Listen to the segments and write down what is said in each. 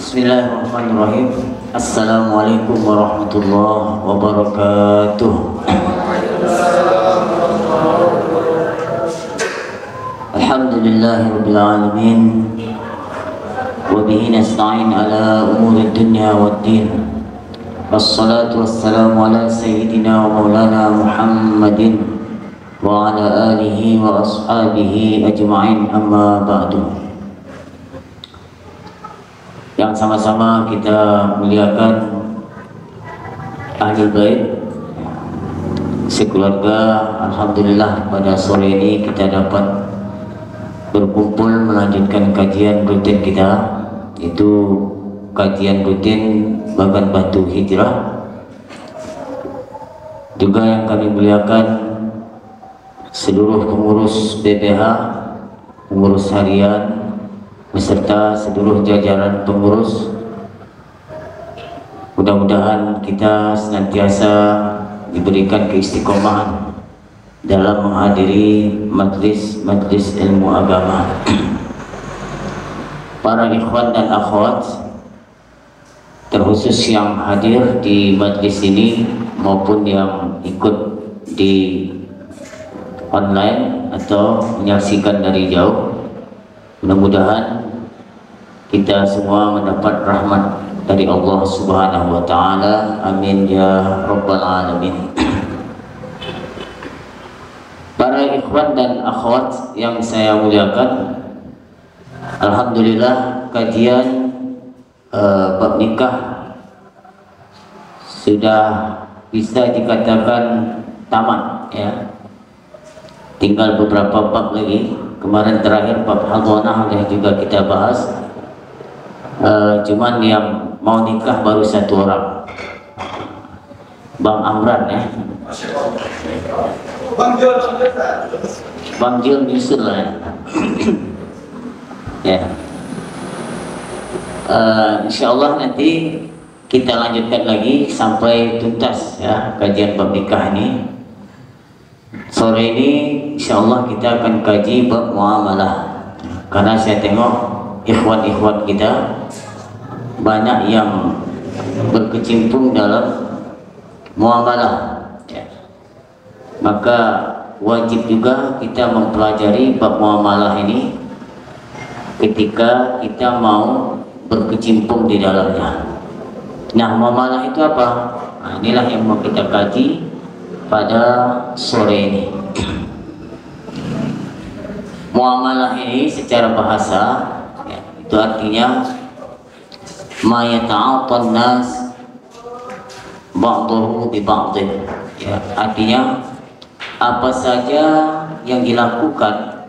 Bismillahirrahmanirrahim. Assalamualaikum warahmatullahi wabarakatuh. Alhamdulillahirabbil alamin. Wa bihi nasta'in ala umuri dunya waddin. Wassalatu wassalamu ala sayyidina wa maulana Muhammadin wa ala alihi wa ashabihi ajma'in, amma ba'du. Yang sama-sama kita muliakan Ahlul Bait sekeluarga. Alhamdulillah pada sore ini kita dapat berkumpul melanjutkan kajian rutin kita, itu kajian rutin Bagan Batu Hijrah. Juga yang kami muliakan seluruh pengurus BPH, pengurus harian beserta seluruh jajaran pengurus. Mudah-mudahan kita senantiasa diberikan keistiqomahan dalam menghadiri majlis ilmu agama. Para ikhwan dan akhwat, terkhusus yang hadir di majlis ini maupun yang ikut di online atau menyaksikan dari jauh, mudah-mudahan kita semua mendapat rahmat dari Allah Subhanahu wa taala. Amin ya rabbal alamin. Para ikhwan dan akhwat yang saya muliakan, alhamdulillah kajian bab nikah sudah bisa dikatakan tamat ya. Tinggal beberapa bab lagi. Kemarin terakhir bab hadwanah juga kita bahas. Cuman yang mau nikah baru satu orang, Bang Amran ya. Bang Jil nyusul lah ya. Insyaallah nanti kita lanjutkan lagi sampai tuntas ya kajian bab nikah ini. Sore ini insyaallah kita akan kaji bab muamalah, karena saya tengok ikhwan-ikhwan kita banyak yang berkecimpung dalam muamalah ya. Maka wajib juga kita mempelajari bab muamalah ini ketika kita mau berkecimpung di dalamnya. Nah, muamalah itu apa? Nah, inilah yang mau kita kaji pada sore ini. Muamalah ini secara bahasa ya, itu artinya ma yata'attan nas ba'dahu bi ba'din ya, artinya apa saja yang dilakukan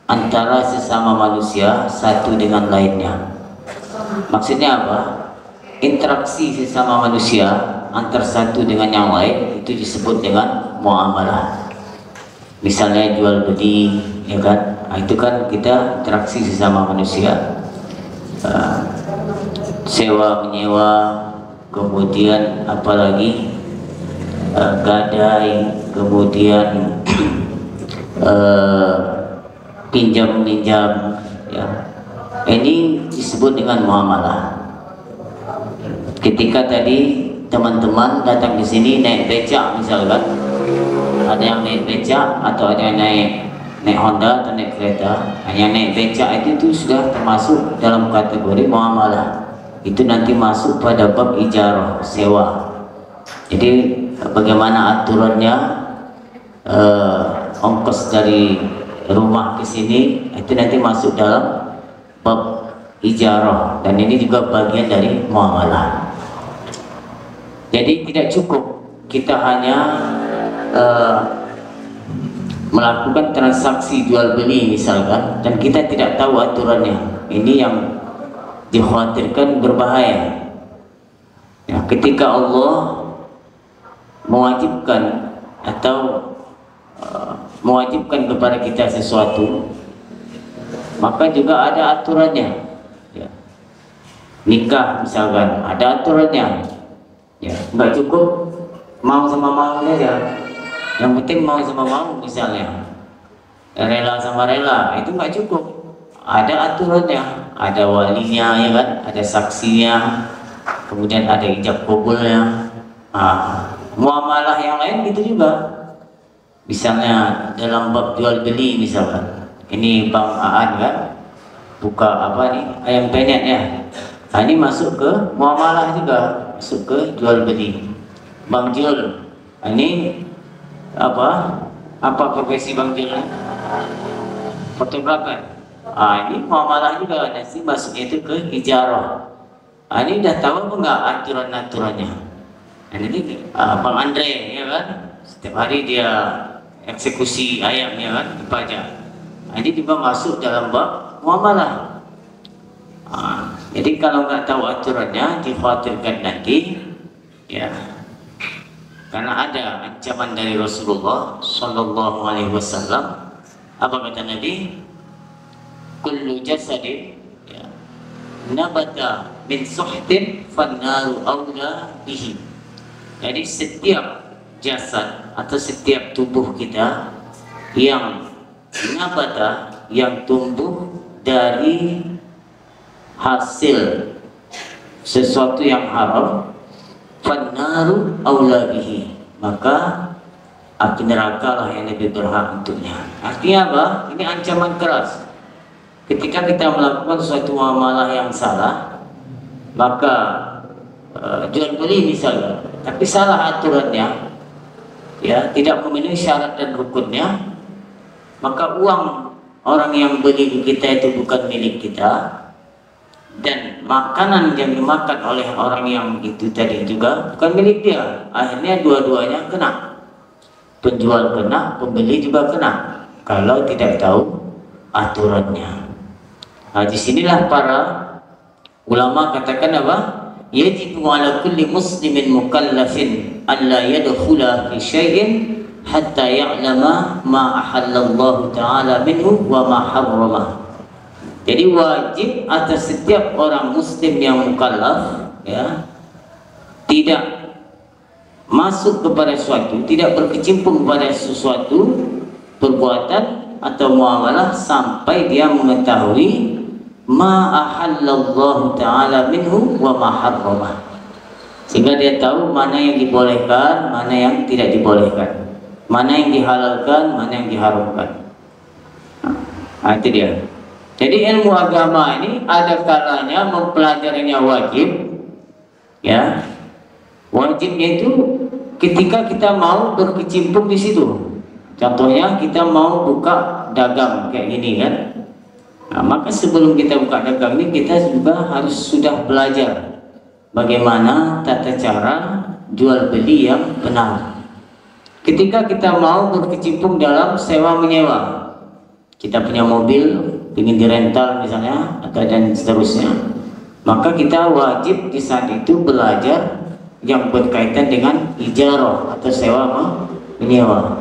antara sesama manusia satu dengan lainnya. Maksudnya apa? Interaksi sesama manusia antar satu dengan yang lain itu disebut dengan muamalah. Misalnya jual beli ya kan, nah, itu kan kita interaksi sesama manusia. Sewa menyewa, kemudian apalagi gadai, kemudian pinjam minjam ya. Ini disebut dengan muamalah. Ketika tadi teman-teman datang di sini naik becak misalkan, ada yang naik becak atau ada yang naik Honda atau naik kereta. Yang naik becak itu sudah termasuk dalam kategori muamalah. Itu nanti masuk pada bab ijarah, sewa. Jadi bagaimana aturannya, ongkos dari rumah ke sini itu nanti masuk dalam bab ijarah, dan ini juga bagian dari muamalah. Jadi tidak cukup kita hanya melakukan transaksi jual beli misalkan dan kita tidak tahu aturannya. Ini yang dikhawatirkan berbahaya ya. Ketika Allah mewajibkan atau mewajibkan kepada kita sesuatu, maka juga ada aturannya ya. Nikah misalkan ada aturannya ya, nggak cukup mau sama mau aja. Yang penting mau sama mau misalnya, rela sama rela itu nggak cukup. ada aturannya, ada walinya ya kan, ada saksinya, kemudian ada ijab kabulnya. Muamalah yang lain gitu juga. Misalnya dalam bab jual beli misalkan, ini Bang Aan kan buka apa nih, ayam penyet ya. Ini masuk ke muamalah juga, masuk ke jual beli. Bang Jul, ini apa profesi Bang Jul? Fotografer. Ini muamalah juga, nanti masuknya itu ke ijarah. Ini udah tahu apa enggak aturan-aturannya? Ini Bang Andre ya kan, setiap hari dia eksekusi ayam ya kan, dipajak. Ini juga masuk dalam bab muamalah. Jadi kalau nggak tahu aturannya, dikhawatirkan nanti ya, karena ada ancaman dari Rasulullah Shallallahu Alaihi Wasallam. Apa kata Nabi? Kullu jasadin ya, nabata min suhtin fannaru awla bihi. Jadi setiap jasad atau setiap tubuh kita yang nabata, yang tumbuh dari hasil sesuatu yang haram, fannaru awla bihi, maka api neraka lah yang lebih berhak untuknya. Artinya apa? Ini ancaman keras. Ketika kita melakukan suatu muamalah yang salah, maka jual beli misalnya, tapi salah aturannya, ya tidak memenuhi syarat dan rukunnya, maka uang orang yang beli ke kita itu bukan milik kita, dan makanan yang dimakan oleh orang yang itu tadi juga bukan milik dia. Akhirnya dua-duanya kena, penjual kena, pembeli juga kena kalau tidak tahu aturannya. Disinilah para ulama katakan apa? Yajibu ala kulli muslimin mukallafin an la yadkhula fi syai'in hatta ya'lama ma ahallallahu ta'ala minhu wa ma harrama. Jadi wajib atas setiap orang muslim yang mukallaf ya, tidak masuk kepada suatu, tidak berkecimpung pada sesuatu perbuatan atau muamalah sampai dia mengetahui ma ahallallahu ta'ala minhu wa ma harrama, sehingga dia tahu mana yang dibolehkan, mana yang tidak dibolehkan, mana yang dihalalkan, mana yang diharamkan. Itu dia. Jadi ilmu agama ini ada kalanya mempelajarinya wajib ya. Wajibnya itu ketika kita mau berkecimpung di situ. Contohnya kita mau buka dagang kayak gini kan. Maka sebelum kita buka dagang ini, kita juga harus sudah belajar bagaimana tata cara jual beli yang benar. Ketika kita mau berkecimpung dalam sewa menyewa, kita punya mobil ingin dirental misalnya atau dan seterusnya, maka kita wajib di saat itu belajar yang berkaitan dengan ijarah atau sewa menyewa.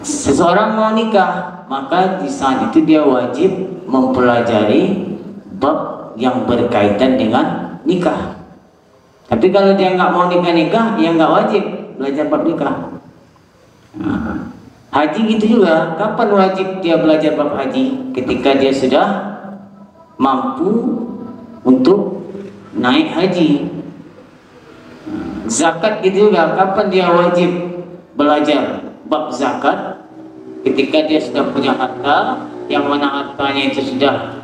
Seseorang mau nikah, maka di saat itu dia wajib mempelajari bab yang berkaitan dengan nikah. Tapi kalau dia nggak mau nikah, ya nggak wajib belajar bab nikah. Haji gitu juga. Kapan wajib dia belajar bab haji? Ketika dia sudah mampu untuk naik haji. Zakat gitu juga. Kapan dia wajib belajar bab zakat? Ketika dia sudah punya harta, yang mana hartanya itu sudah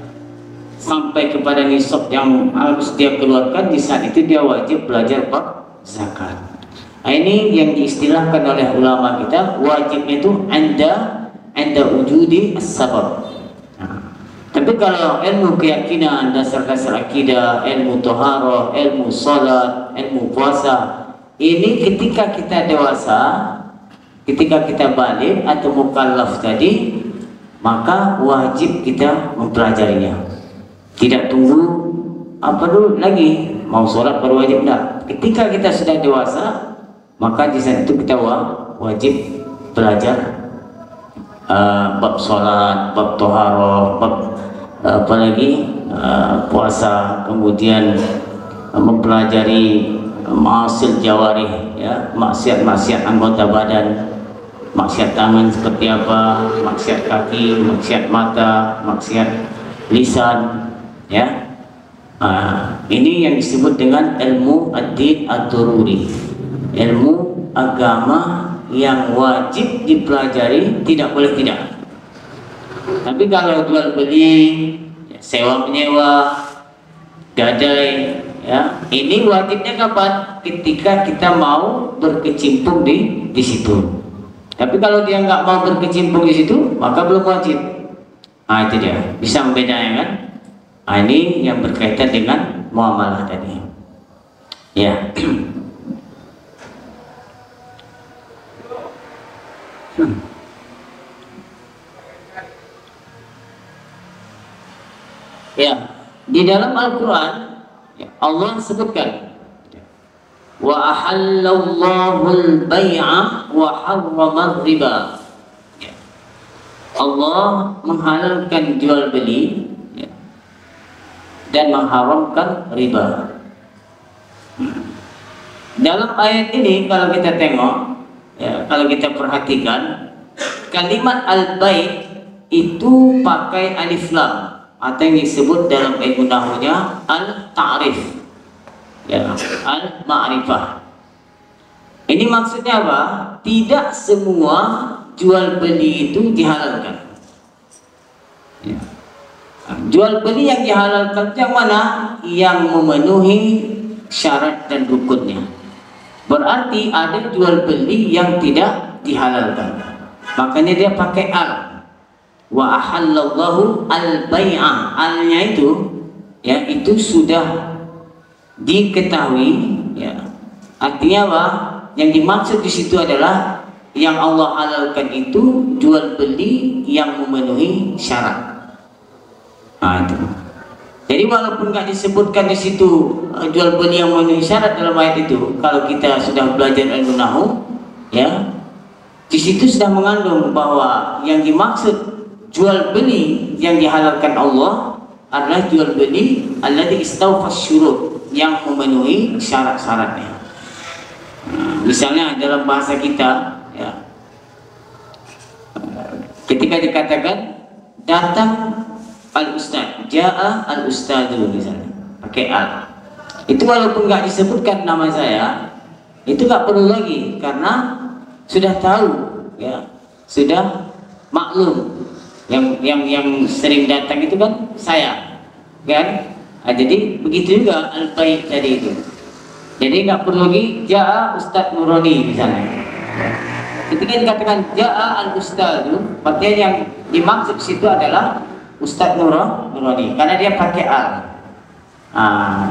sampai kepada nisab yang harus dia keluarkan, di saat itu dia wajib belajar bab zakat. Ini yang diistilahkan oleh ulama kita, wajibnya itu anda wujudi as-sabab. Tapi kalau ilmu keyakinan, dasar-dasar akidah, ilmu toharoh, ilmu salat, ilmu puasa, ini ketika kita dewasa, ketika kita balik atau mukallaf tadi, maka wajib kita mempelajarinya. Tidak tunggu apa dulu lagi, mau sholat baru wajib, enggak. Ketika kita sudah dewasa, maka di saat itu kita wajib belajar bab sholat, bab toharoh, bab apalagi puasa, kemudian mempelajari ma'asil jawarih ya, maksiat-maksiat anggota badan. Maksiat tangan seperti apa, maksiat kaki, maksiat mata, maksiat lisan, ya. Ini yang disebut dengan ilmu ad-din ad-daruri, ilmu agama yang wajib dipelajari, tidak boleh tidak. Tapi kalau jual beli, sewa menyewa, gadai, ya, ini wajibnya kapan? Ketika kita mau berkecimpung di situ. Tapi kalau dia nggak mau berkecimpung di situ, maka belum wajib. Itu dia, bisa membedakan kan? Ini yang berkaitan dengan muamalah tadi. Ya. Ya, di dalam Al-Quran Allah sebutkan, wa ahallallahu al-bay'a wa harrama riba. Allah menghalalkan jual beli dan mengharamkan riba. Dalam ayat ini kalau kita tengok, ya, kalau kita perhatikan, kalimat al-bai' itu pakai alif lam atau yang disebut dalam ilmu nahwunya al-ta'rif, ya, al-ma'rifah. Ini maksudnya apa? Tidak semua jual beli itu dihalalkan. Ya. Jual beli yang dihalalkan yang mana? Yang memenuhi syarat dan rukunnya. Berarti ada jual beli yang tidak dihalalkan. Makanya dia pakai al. Wa ahallallahu al-bai'a. Al-nya itu, ya, itu sudah diketahui, ya. Artinya apa? Yang dimaksud di situ adalah yang Allah halalkan itu jual beli yang memenuhi syarat. Itu. Jadi walaupun nggak disebutkan di situ jual beli yang memenuhi syarat dalam ayat itu, kalau kita sudah belajar ilmu nahwu, ya, di situ sudah mengandung bahwa yang dimaksud jual beli yang dihalalkan Allah adalah jual beli alladzi istawfas syurut, yang memenuhi syarat-syaratnya. Misalnya dalam bahasa kita, ya, ketika dikatakan datang al-ustad, ja'a al-ustadu misalnya, pakai al. Itu walaupun nggak disebutkan nama saya, itu nggak perlu lagi karena sudah tahu, ya, sudah maklum. Yang sering datang itu kan saya, kan? Jadi begitu juga al-bai' tadi itu. Jadi nggak perlu lagi ja'a Ustadz Nuroni misalnya. Ketika dikatakan ja'a al-ustadu, artinya yang dimaksud situ adalah Ustadz Nuroni, karena dia pakai al.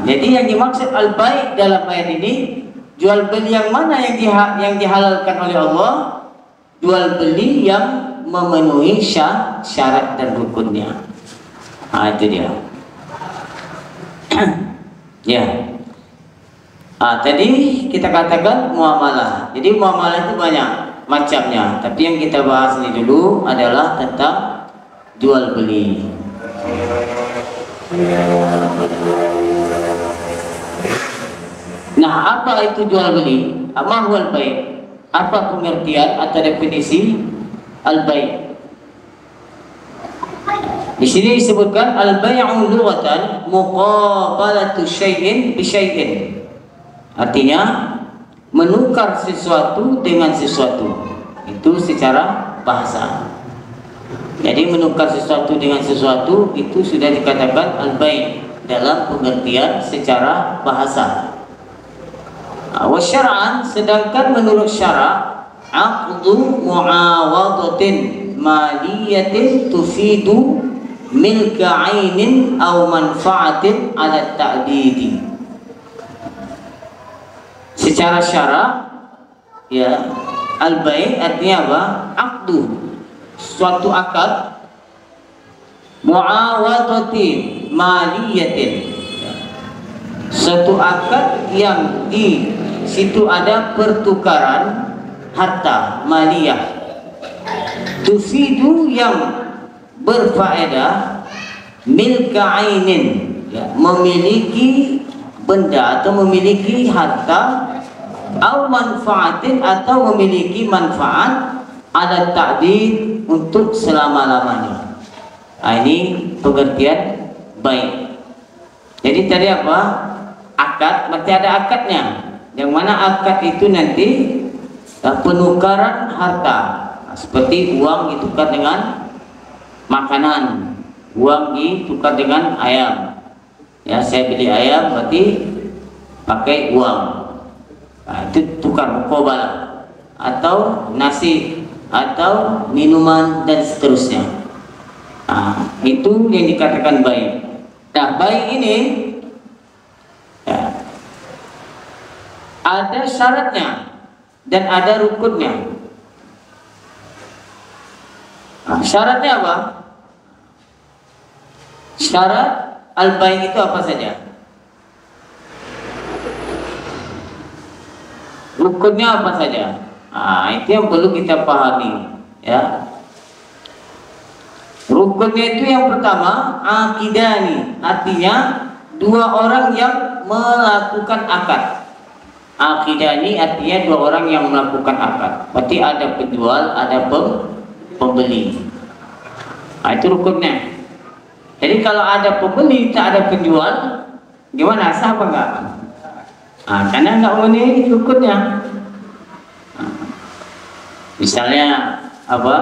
Jadi yang dimaksud al-bai' dalam ayat ini, jual beli yang mana yang dihalalkan oleh Allah? Jual beli yang memenuhi syarat dan rukunnya. Itu dia. Ya. Tadi kita katakan muamalah. Jadi muamalah itu banyak macamnya, tapi yang kita bahas ini dulu adalah tentang jual beli. Nah, apa itu jual beli? Apa huwal bai'? Apa pengertian atau definisi al-bai'? Di sini disebutkan al-bai'u lughatan muqabalatu syai'in bi syai'in. Artinya menukar sesuatu dengan sesuatu. Itu secara bahasa. Jadi menukar sesuatu dengan sesuatu itu sudah dikatakan al-bai' dalam pengertian secara bahasa. Wa syar'an, sedangkan menurut syara' aqdu mu'awadatin maliyatin tufidu milka 'ainin aw manfa'atin 'ala ta'didi. Secara syara', ya, al-bai' artinya apa? Aqdu, suatu akad, mu'awadatin maliyatin, suatu akad yang di situ ada pertukaran harta, maliyah, tufidu yang berfaedah, milka ainin, ya, memiliki benda atau memiliki harta, atau manfaatin, atau memiliki manfaat, ada ta'did untuk selama-lamanya. Ini pengertian baik. Jadi tadi apa? Akad, berarti ada akadnya. Yang mana akad itu nanti penukaran harta. Seperti uang ditukar dengan makanan, uang ditukar dengan ayam. Ya, saya beli ayam berarti pakai uang. Nah, itu tukar muqabalah. Atau nasi, atau minuman dan seterusnya. Nah, itu yang dikatakan baik. Nah, baik ini ya, ada syaratnya dan ada rukunnya. Nah, syaratnya apa? Syarat al-bai' itu apa saja? Rukunnya apa saja? Nah, itu yang perlu kita pahami, ya. Rukunnya itu yang pertama aqidani, artinya dua orang yang melakukan akad. Aqidani artinya dua orang yang melakukan akad. Berarti ada penjual, ada pembeli. Nah, itu rukunnya. Jadi kalau ada pembeli tak ada penjual, gimana, sah apa enggak? Nah, karena enggak memenuhi rukunnya. Nah, misalnya apa?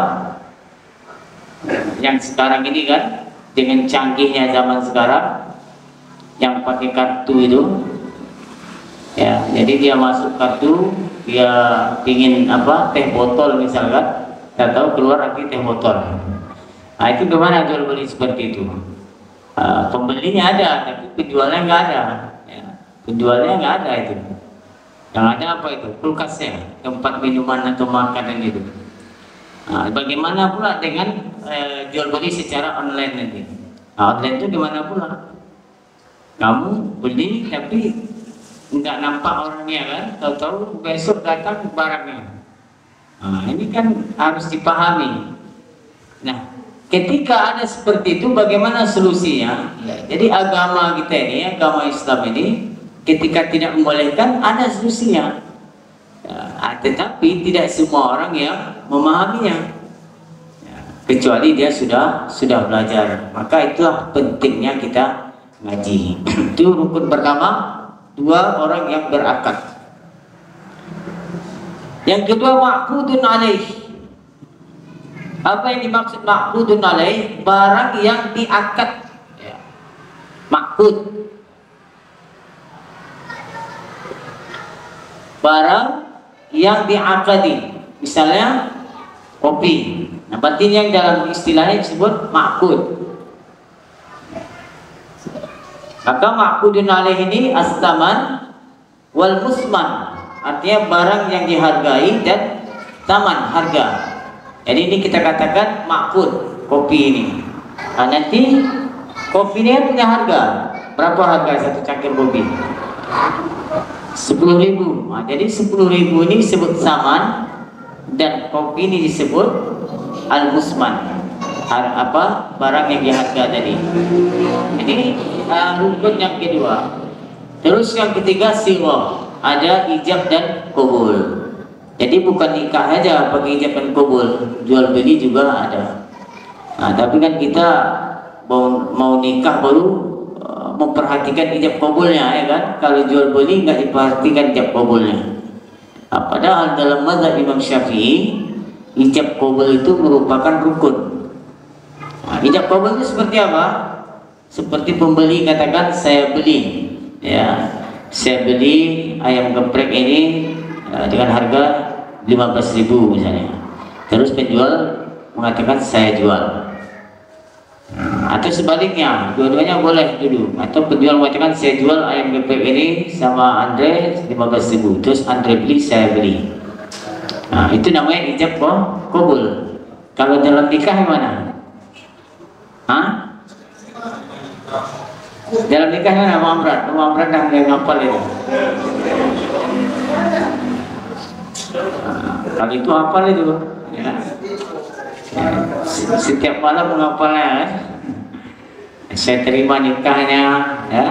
Yang sekarang ini kan dengan canggihnya zaman sekarang yang pakai kartu itu, ya, jadi dia masuk kartu, dia ingin apa, teh botol misalkan, tak tahu keluar lagi teh botol. Nah, itu gimana jual beli seperti itu? Pembelinya ada, tapi penjualnya nggak ada. Ya, penjualnya nggak ada itu. Yang ada apa itu? Kulkasnya, tempat minuman atau makanan itu. Nah, bagaimana pula dengan jual beli secara online nanti? Nah, online itu gimana pula? Kamu beli tapi nggak nampak orangnya kan? Tahu-tahu besok datang barangnya. Nah, ini kan harus dipahami. Nah, ketika ada seperti itu, bagaimana solusinya? Ya, jadi agama kita ini, agama Islam ini, ketika tidak membolehkan, ada solusinya. Ya, tetapi tidak semua orang yang memahaminya. Ya, kecuali dia sudah belajar. Maka itulah pentingnya kita ngaji. Itu rukun pertama, dua orang yang berakad. Yang kedua, ma'qudun alaih. Apa yang dimaksud ma'qudun alaih? Barang yang diakad. Ya. Ma'qud, barang yang diakadi. Misalnya kopi. Nah, berarti yang dalam istilahnya disebut ma'qud. Maka ma'qudun alaih ini as-taman wal musman, artinya barang yang dihargai dan taman, harga. Jadi ini kita katakan ma'qud, kopi ini. Nah, nanti kopi ini punya harga. Berapa harga satu cangkir kopi? 10.000. Nah, jadi 10.000 ini disebut saman dan kopi ini disebut al-musman. Apa? Barang yang diharga tadi. Ini rukun yang kedua. Terus yang ketiga sighah. Ada ijab dan qabul. Jadi bukan nikah aja pakai ijab dan qabul, jual beli juga ada. Nah, tapi kan kita mau nikah baru memperhatikan ijab qabulnya, ya kan? Kalau jual beli nggak diperhatikan ijab qabulnya. Nah, padahal dalam mazhab Imam Syafi'i, ijab qabul itu merupakan rukun. Nah, ijab qabul itu seperti apa? Seperti pembeli katakan saya beli, ya, saya beli ayam geprek ini dengan harga 15.000 misalnya. Terus penjual mengatakan saya jual. Atau sebaliknya, dua-duanya boleh dulu. Atau penjual mengatakan saya jual ayam geprek ini sama Andre 15.000. Terus Andre beli, saya beli. Nah, itu namanya ijab qabul. Kalau dalam nikah gimana? Hah? Dalam nikah mana Muhammad? Muhammad dah mulai ngapal itu. Kalau itu hafal itu, ya. Setiap malam menghafalnya. Saya terima nikahnya, ya,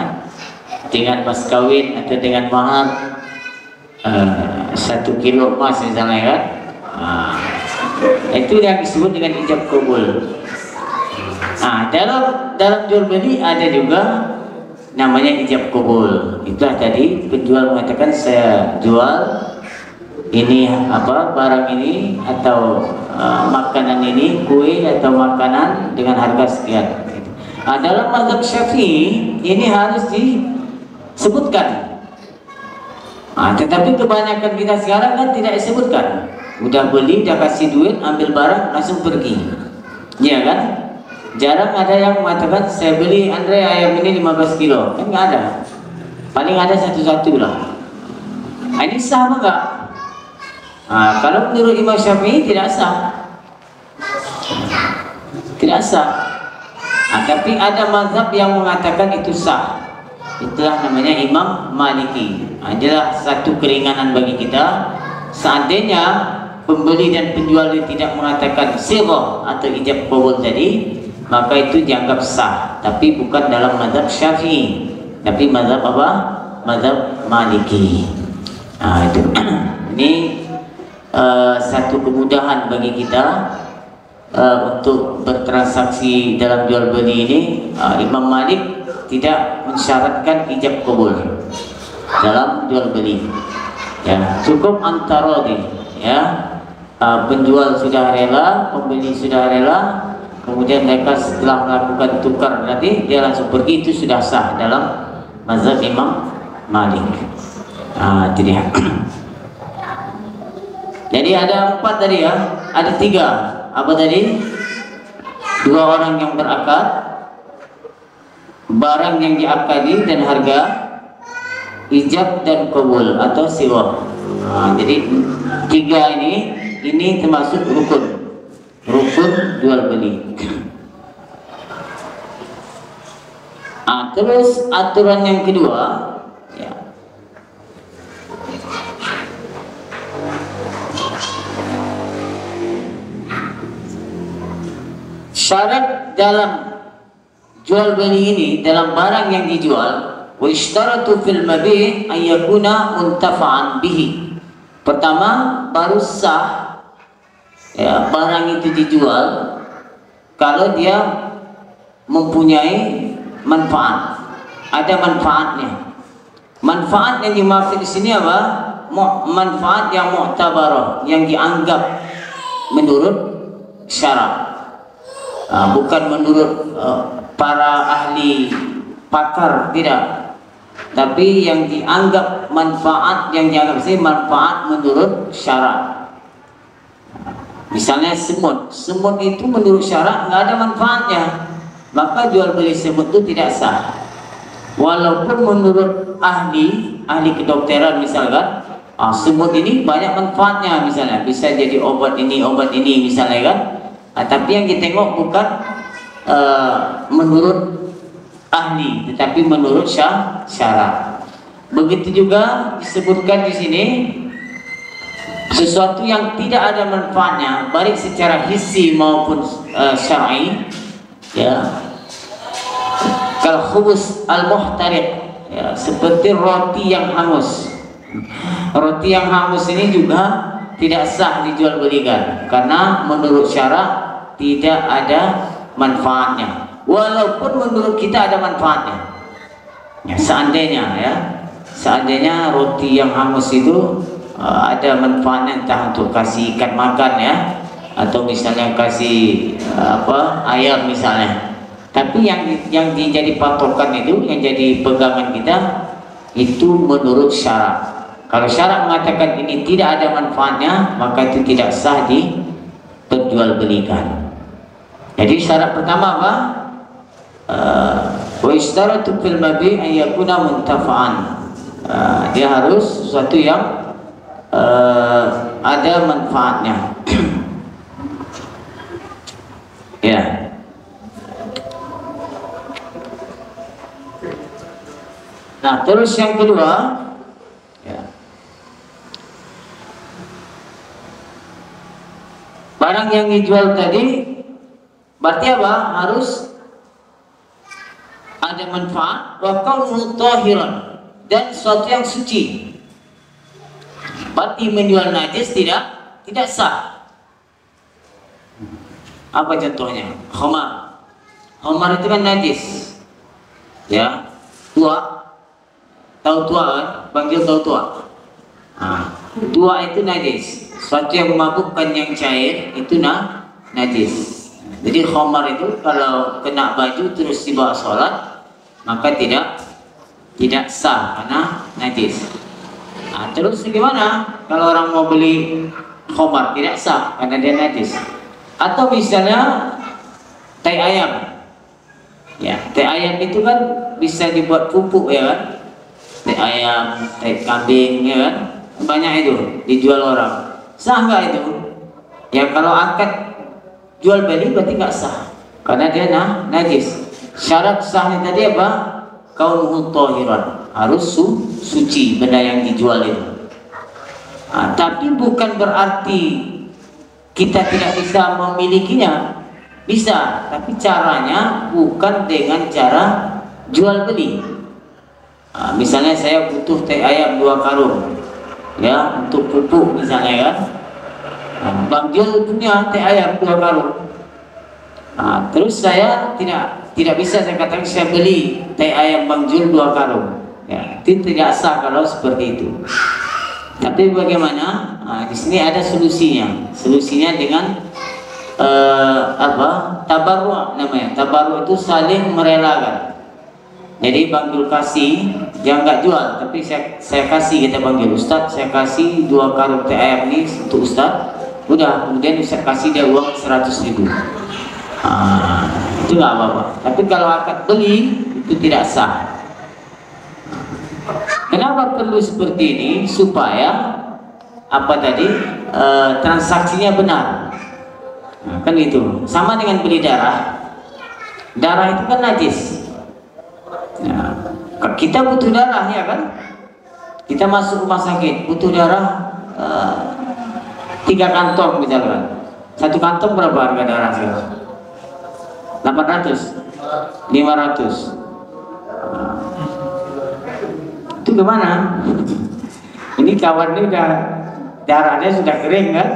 dengan mas kawin atau dengan mahar 1 kilo emas misalnya kan. Itu yang disebut dengan ijab kabul. Nah, dalam jual beli ada juga namanya ijab kabul. Itulah tadi penjual mengatakan saya jual ini apa barang ini atau makanan ini, kue atau makanan dengan harga sekian. Nah, dalam mazhab Syafi'i ini harus disebutkan. Nah, tetapi kebanyakan kita sekarang kan tidak disebutkan. Udah beli, udah kasih duit, ambil barang, langsung pergi. Iya kan? Jarang ada yang mengatakan saya beli Andre ayam ini 15 kilo. Kan nggak ada. Paling ada satu-satu lah. Nah, ini sah apa enggak? Nah, kalau menurut Imam Syafi'i tidak sah. Tidak sah. Nah, tapi ada mazhab yang mengatakan itu sah. Itulah namanya Imam Maliki. Adalah satu keringanan bagi kita. Seandainya pembeli dan penjual tidak mengatakan sirah atau ijab kabul tadi, maka itu dianggap sah. Tapi bukan dalam mazhab Syafi'i, tapi mazhab apa? Mazhab Maliki. Nah, itu. Ini satu kemudahan bagi kita untuk bertransaksi dalam jual beli ini. Imam Malik tidak mensyaratkan ijab kabul dalam jual beli. Ya, cukup antarodi. Ya, penjual sudah rela, pembeli sudah rela, kemudian mereka setelah melakukan tukar nanti dia langsung pergi, itu sudah sah dalam mazhab Imam Malik. Itu dia. Jadi ada 4 tadi ya, ada 3. Apa tadi? 2 orang yang berakad, barang yang diakadi dan harga, ijab dan kabul atau siwah. Jadi 3 ini termasuk rukun jual beli. Terus aturan yang kedua, ya. Syarat dalam jual beli ini, dalam barang yang dijual, wa ishtaratu fil mabi' an yakuna muntafa'an bihi. Pertama, baru sah ya, barang itu dijual kalau dia mempunyai manfaat, ada manfaatnya. Manfaat yang dimaksud di sini apa? Manfaat yang mu'tabarah, yang dianggap menurut syarak. Bukan menurut para ahli pakar, tidak, tapi yang dianggap manfaat, yang dianggap sih manfaat menurut syarak. Misalnya semut itu menurut syarak nggak ada manfaatnya, maka jual beli semut itu tidak sah. Walaupun menurut ahli kedokteran misalkan, semut ini banyak manfaatnya, misalnya bisa jadi obat ini misalnya kan. Tapi yang ditengok bukan menurut ahli, tetapi menurut syarak. Begitu juga disebutkan di sini sesuatu yang tidak ada manfaatnya, baik secara hissi maupun syar'i. Ya, kal khubus al muhtariq, ya, seperti roti yang hangus. Roti yang hangus ini juga tidak sah dijual belikan karena menurut syarak tidak ada manfaatnya, walaupun menurut kita ada manfaatnya. Ya, seandainya roti yang hangus itu ada manfaatnya, entah untuk kasih ikan makan ya, atau misalnya kasih ayam misalnya. Tapi yang jadi patokan itu, yang jadi pegangan kita itu menurut syarak. Kalau syarak mengatakan ini tidak ada manfaatnya, maka itu tidak sah diperjualbelikan. Jadi syarat pertama apa? Wa ishtaratu fil mabi' an yakuna muntafa'an. Dia harus sesuatu yang ada manfaatnya. Ya. Nah, terus yang kedua, ya. Barang yang dijual tadi berarti apa? Harus ada manfaat, wa kaunuhu tahiran, dan sesuatu yang suci. Berarti menjual najis tidak sah. Apa contohnya? Khamar. Khamar itu kan najis. Ya, tua. Tahu tua kan? Panggil tahu tua. Nah, tua itu najis. Suatu yang memabukkan yang cair itu najis. Jadi khamar itu kalau kena baju terus dibawa sholat, maka tidak sah karena najis. Nah, terus gimana kalau orang mau beli khamar? Tidak sah karena dia najis. Atau misalnya tai ayam. Ya, tai ayam itu kan bisa dibuat pupuk ya kan? Tai ayam, tai kambing ya kan? Banyak itu dijual orang. Sah nggak itu? Ya kalau akad jual beli berarti nggak sah karena dia najis. Syarat sahnya tadi apa? Kaunuhu tahiran, harus suci benda yang dijual itu. Nah, tapi bukan berarti kita tidak bisa memilikinya. Bisa, tapi caranya bukan dengan cara jual beli. Nah, misalnya saya butuh tai ayam 2 karung, ya untuk pupuk misalnya kan. Nah, Bang Jul punya tai ayam 2 karung. Nah, terus saya tidak bisa saya katakan saya beli tai ayam Bang Jul 2 karung. Ya, itu tidak sah kalau seperti itu. Tapi bagaimana? Nah, di sini ada solusinya. Solusinya dengan tabarru namanya. Tabarru itu saling merelakan. Jadi Bang Jul kasih, dia nggak jual, tapi saya kasih, kita panggil Ustadz, saya kasih 2 karung tai ayam ini untuk Ustadz. Udah, kemudian Ustadz kasih dia uang 100.000. Itu nggak apa-apa. Tapi kalau akad beli itu tidak sah. Kenapa perlu seperti ini? Supaya apa tadi transaksinya benar. Nah, kan itu sama dengan beli darah. Darah itu kan najis. Nah, kita butuh darah ya kan? Kita masuk rumah sakit butuh darah 3 kantong misalkan. 1 kantong berapa harga darah sekarang? 800, 500. Itu gimana? Ini kawan ini udah darahnya sudah kering kan?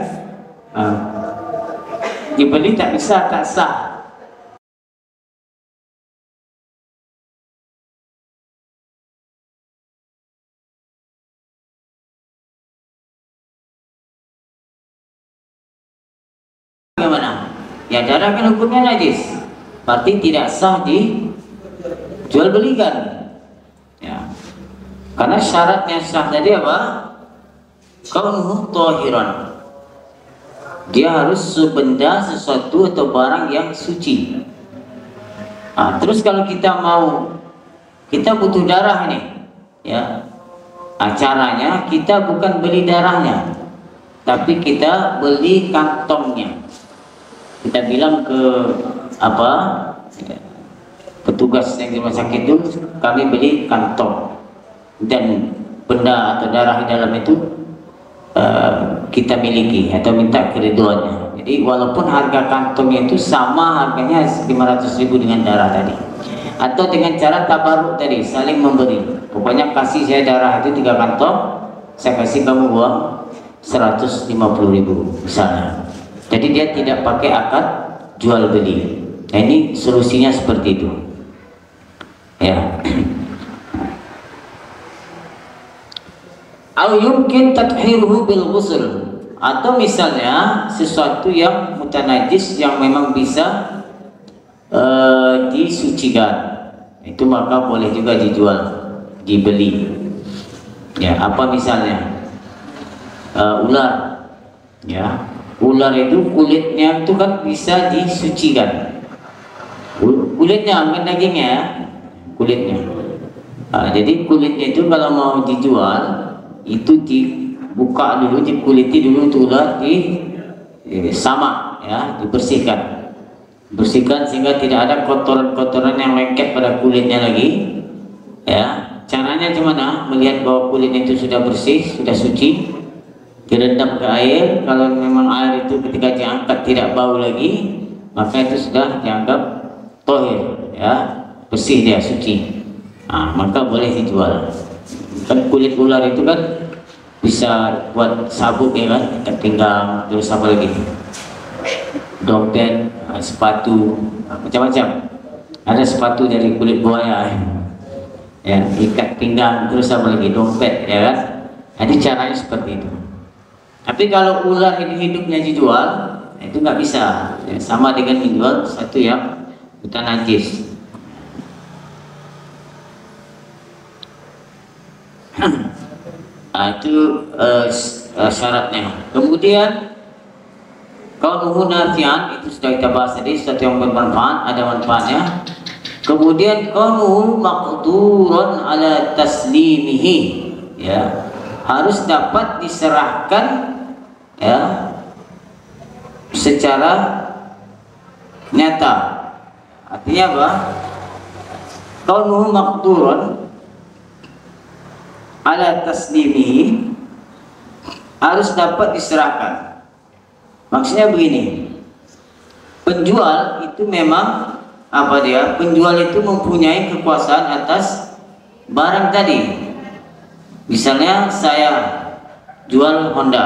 Dibeli tak bisa, tak sah. Bagaimana? Ya darah kan hukumnya najis, berarti tidak sah dijual belikan. Ya. Karena syaratnya sah tadi apa? Kaunuhu tahiran. Dia harus sebenda, sesuatu atau barang yang suci. Nah, terus kalau kita butuh darah nih, ya. Nah, caranya kita bukan beli darahnya, tapi kita beli kantongnya. Kita bilang ke petugas yang di rumah sakit itu, kami beli kantong dan benda atau darah di dalam itu kita miliki atau minta keriduannya. Jadi walaupun harga kantongnya itu sama harganya 500.000 dengan darah tadi, atau dengan cara tabaruk tadi, saling memberi. Pokoknya kasih saya darah itu 3 kantong, saya kasih kamu uang 150.000 misalnya. Jadi dia tidak pakai akad jual beli. Nah, ini solusinya seperti itu. Ya. Au yumkin tathiruhu bil ghusl, atau misalnya sesuatu yang mutanajis yang memang bisa disucikan, itu maka boleh juga dijual, dibeli. Ya, apa misalnya ular, ya, ular itu kulitnya itu kan bisa disucikan, kulitnya bukan dagingnya, kulitnya. Jadi kulitnya itu kalau mau dijual itu dibuka dulu, dikuliti dulu tuh ular, sama ya, dibersihkan sehingga tidak ada kotoran-kotoran yang lengket pada kulitnya lagi. Ya, caranya gimana? Melihat bahwa kulitnya itu sudah bersih, sudah suci, direndam ke air. Kalau memang air itu ketika diangkat tidak bau lagi, maka itu sudah dianggap tohir, ya, bersih, dia suci. Nah, maka boleh dijual. Kan kulit ular itu kan bisa buat sabuk ya kan, ikat pinggang, terus apa lagi, dompet, sepatu, macam-macam. Ada sepatu dari kulit buaya, ya, ikat pinggang, terus apa lagi, dompet, ya kan? Jadi caranya seperti itu. Tapi kalau ular ini hidupnya dijual, itu nggak bisa, ya, sama dengan menjual satu yang hutan najis. Itu syaratnya. Kemudian kaunuhu nafi'an, itu sudah kita bahas tadi, sesuatu yang bermanfaat, ada manfaatnya. Kemudian kaunuhu maqduran ala taslimihi, ya, harus dapat diserahkan, ya, secara nyata. Artinya apa? Kaunuhu maqduran ala taslimihi, harus dapat diserahkan. Maksudnya begini, penjual itu memang apa dia? Penjual itu mempunyai kekuasaan atas barang tadi. Misalnya saya jual Honda,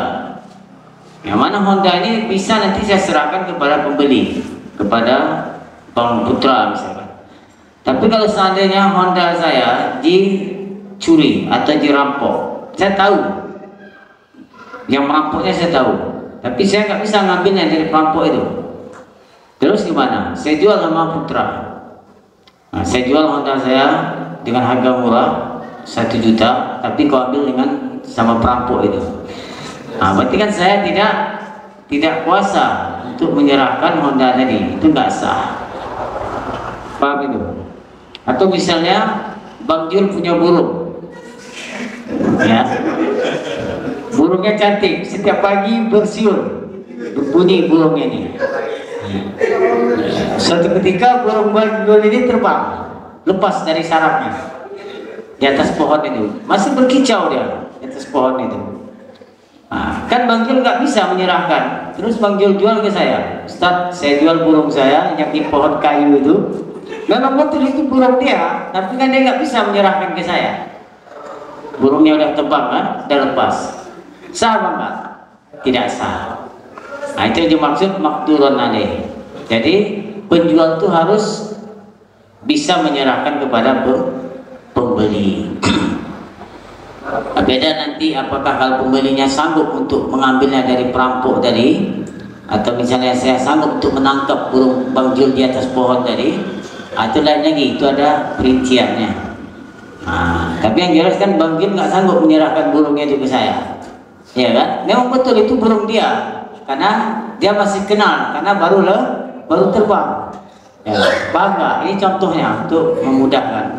yang mana Honda ini bisa nanti saya serahkan kepada pembeli, kepada Bang Putra misalkan. Tapi kalau seandainya Honda saya dicuri atau dirampok, saya tahu yang merampoknya, saya tahu, tapi saya nggak bisa ngambilnya dari perampok itu. Terus gimana? Saya jual sama Putra. Nah, saya jual Honda saya dengan harga murah 1 juta, tapi kau ambil dengan sama perampok itu. Nah, berarti kan saya tidak kuasa untuk menyerahkan Honda tadi, itu nggak sah. Paham itu? Atau misalnya Bang Jul punya burung, ya, burungnya cantik, setiap pagi bersiul, berbunyi burungnya ini. Suatu ketika burung Bang Jul ini terbang, lepas dari sarapnya di atas pohon itu, masih berkicau dia di atas pohon itu. Nah, kan Bang Jul nggak bisa menyerahkan. Terus Bang Jul jual ke saya, Ustaz, saya jual burung saya yang di pohon kayu itu. Memang betul itu burung dia, tapi kan dia nggak bisa menyerahkan ke saya. Burungnya udah terbang kan, udah lepas. Sah enggak? Tidak sah. Nah, itu yang dimaksud maqdurun alaih. Jadi penjual itu harus bisa menyerahkan kepada pembeli. Beda nanti apakah kalau pembelinya sanggup untuk mengambilnya dari perampok tadi, atau misalnya saya sanggup untuk menangkap burung Bang Jul di atas pohon tadi, itu lain lagi, itu ada perinciannya. Nah, tapi yang jelas kan Bang Jul nggak sanggup menyerahkan burungnya itu ke saya, ya kan? Memang betul itu burung dia, karena dia masih kenal, karena baru terbang. Ya, bangga. Ini contohnya untuk memudahkan.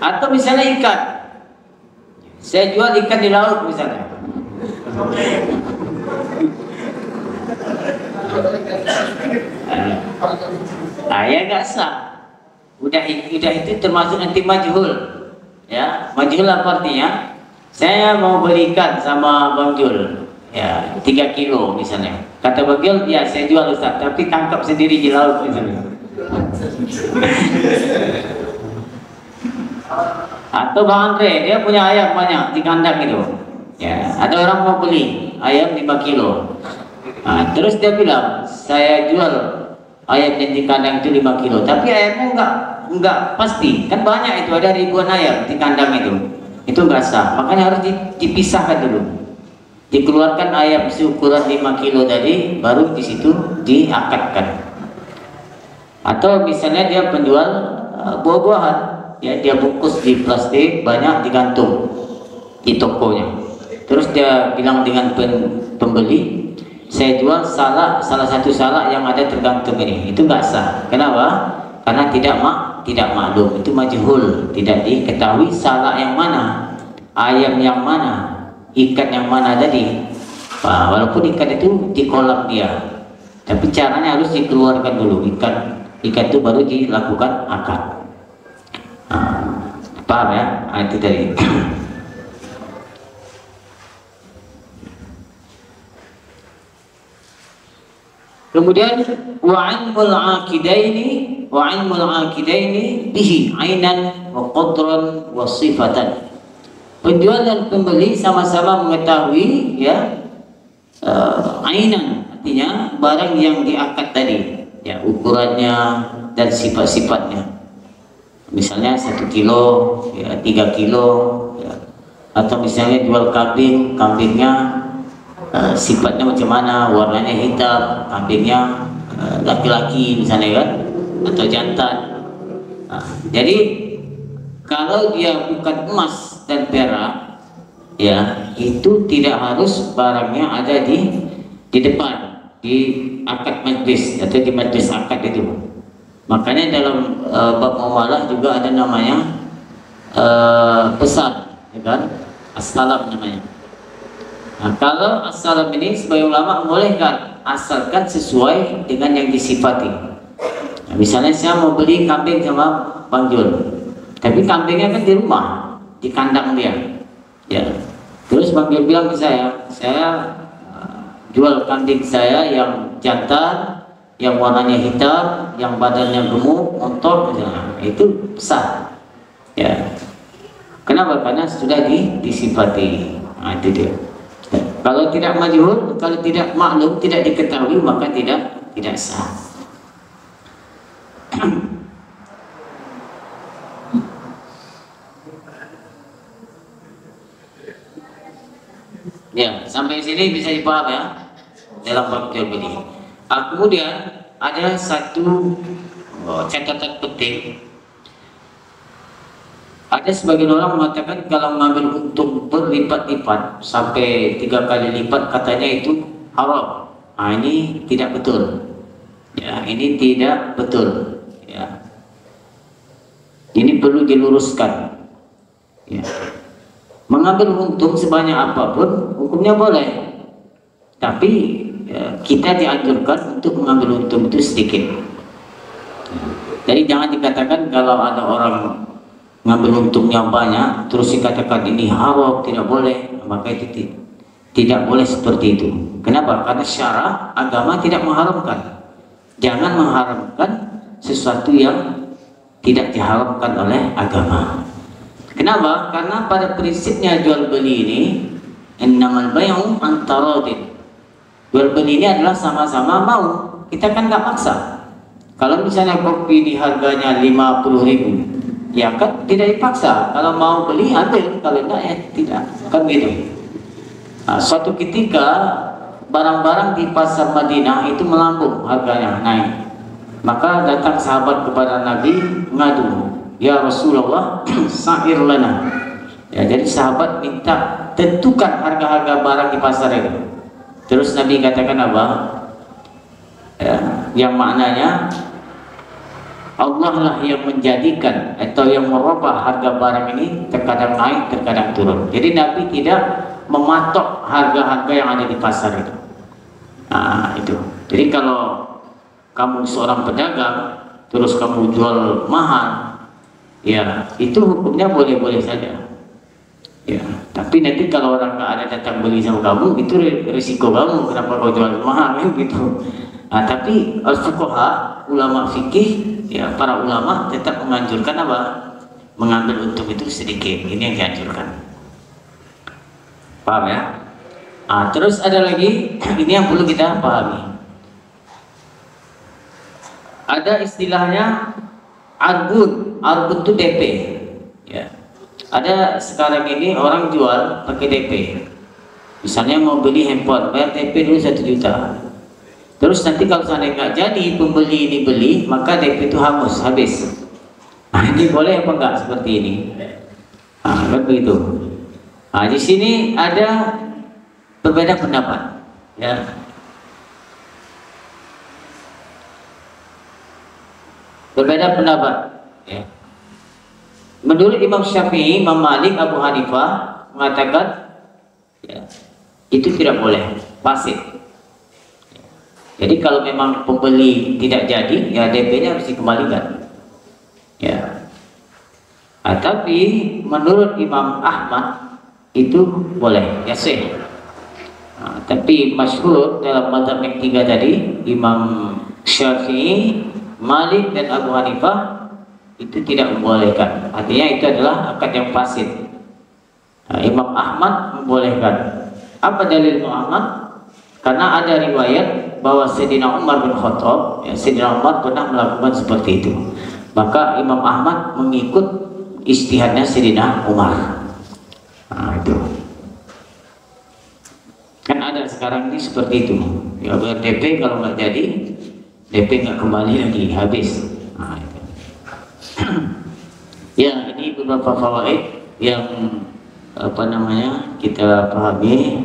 Atau misalnya ikan, saya jual ikan di laut misalnya. Ya nggak sah. Udah itu termasuk nanti majhul. Ya, majhul apa artinya? Saya mau beli ikan sama Bang Jul, ya 3 kilo misalnya. Kata Bang Jul, ya saya jual Ustaz, tapi tangkap sendiri di laut misalnya. Atau Bang Andre, dia punya ayam banyak di kandang itu. Ya, ada orang mau beli ayam 5 kilo. Nah, terus dia bilang, saya jual ayam yang di kandang itu 5 kilo, tapi ayamnya enggak pasti. Kan banyak itu, ada ribuan ayam di kandang itu. Itu enggak sah. Makanya harus dipisahkan dulu. Dikeluarkan ayam seukuran 5 kilo tadi, baru di situ diakatkan. Atau misalnya dia penjual buah-buahan, ya dia bungkus di plastik banyak digantung di tokonya. Terus dia bilang dengan pembeli, saya jual salah satu salak yang ada tergantung ini. Itu nggak sah. Kenapa? Karena tidak maklum, itu majhul, tidak diketahui salak yang mana, ayam yang mana, ikan yang mana tadi. Nah, walaupun ikan itu di kolam dia, tapi caranya harus dikeluarkan dulu ikan itu baru dilakukan akad. Paham ya? Itu tadi. Kemudian wa'ilmul aqidaini bihi ainan wa qadran wa sifatan. Penjual dan pembeli sama-sama mengetahui, ya, ainan, artinya barang yang diakad tadi, ya ukurannya dan sifat-sifatnya. Misalnya 1 kilo, ya 3 kilo, ya. Atau misalnya jual kambing, kambingnya sifatnya macam mana, warnanya hitam, kambingnya laki-laki misalnya kan, atau jantan. Jadi kalau dia bukan emas dan perak, ya itu tidak harus barangnya ada di depan, di akad majlis atau di majlis akad itu. Makanya dalam bab muamalah juga ada namanya pesan, ya kan? As-salam namanya. Nah, kalau as-salam ini sebagai ulama membolehkan asalkan sesuai dengan yang disifati. Nah, misalnya saya mau beli kambing sama Bang Jul, tapi kambingnya kan di rumah, di kandang dia, ya. Terus Bang Jul bilang ke saya jual kambing saya yang jantan, yang warnanya hitam, yang badannya gemuk, montok, misalnya, itu sah, ya. Kenapa? Karena sudah disifati. Nah, itu dia. Kalau tidak majhul, kalau tidak maklum, tidak diketahui, maka tidak sah. Ya, sampai sini bisa dipaham ya dalam bab jual beli. Kemudian ada satu catatan penting. Ada sebagian orang mengatakan kalau mengambil untung berlipat-lipat sampai 3 kali lipat katanya itu haram. Nah, ini tidak betul. Ya, ini tidak betul. Ya. Ini perlu diluruskan. Ya. Mengambil untung sebanyak apapun hukumnya boleh. Tapi ya, kita dianjurkan untuk mengambil untung itu sedikit. Jadi jangan dikatakan kalau ada orang ngambil untungnya banyak terus dikatakan ini haram, tidak boleh, maka itu tidak boleh seperti itu. Kenapa? Karena syara agama tidak mengharamkan. Jangan mengharamkan sesuatu yang tidak diharamkan oleh agama. Kenapa? Karena pada prinsipnya jual beli ini innamal bay'u an taradin. Jual beli ini adalah sama-sama mau. Kita kan nggak maksa. Kalau misalnya kopi di harganya 50.000, ya kan tidak dipaksa. Kalau mau beli ambil, kalau enggak ya tidak. Kan gitu. Nah, suatu ketika barang-barang di pasar Madinah itu melambung harganya, naik. Maka datang sahabat kepada Nabi ngadu, ya Rasulullah, sa'ir lana. Ya, jadi sahabat minta tentukan harga-harga barang di pasar itu. Terus Nabi katakan apa? Ya, yang maknanya Allah lah yang menjadikan atau yang merubah harga barang ini terkadang naik, terkadang turun. Jadi Nabi tidak mematok harga-harga yang ada di pasar itu. Nah, itu. Jadi kalau kamu seorang pedagang terus kamu jual mahal, ya itu hukumnya boleh-boleh saja. Ya, tapi nanti kalau orang nggak ada datang beli sama kamu, itu risiko kamu. Kenapa kau jual mahal gitu? Nah, tapi al-fuqaha, ulama fikih, ya para ulama tetap menganjurkan apa? Mengambil untung itu sedikit. Ini yang dianjurkan. Paham ya? Nah, terus ada lagi, ini yang perlu kita pahami. Ada istilahnya arbun. Arbun itu DP. Ya. Ada sekarang ini orang jual pakai DP. Misalnya mau beli handphone, bayar DP dulu 1 juta. Terus nanti kalau seandainya nggak jadi pembeli ini beli, maka DP itu habis. Nah, ini boleh apa enggak seperti ini? Nah, kan begitu. Nah, di sini ada berbeda pendapat. Ya. Berbeda pendapat. Ya. Menurut Imam Syafi'i, Imam Malik, Abu Hanifah mengatakan ya, itu tidak boleh, fasid. Jadi kalau memang pembeli tidak jadi, ya DP-nya harus dikembalikan. Ya. Nah, tapi menurut Imam Ahmad itu boleh, ya sih. Nah, tapi masyhur dalam mazhab yang 3 tadi, Imam Syafi'i, Malik dan Abu Hanifah itu tidak membolehkan. Artinya itu adalah akad yang fasid. Nah, Imam Ahmad membolehkan. Apa dalil Imam Ahmad? Karena ada riwayat bahwa Sayyidina Umar bin Khattab, ya, Sayyidina Umar pernah melakukan seperti itu. Maka Imam Ahmad mengikut ijtihadnya Sayyidina Umar. Nah, itu. Kan ada sekarang ini seperti itu. Ya, DP kalau nggak jadi, DP nggak kembali lagi, habis. Nah, itu. Ya, ini beberapa fawaid yang kita pahami.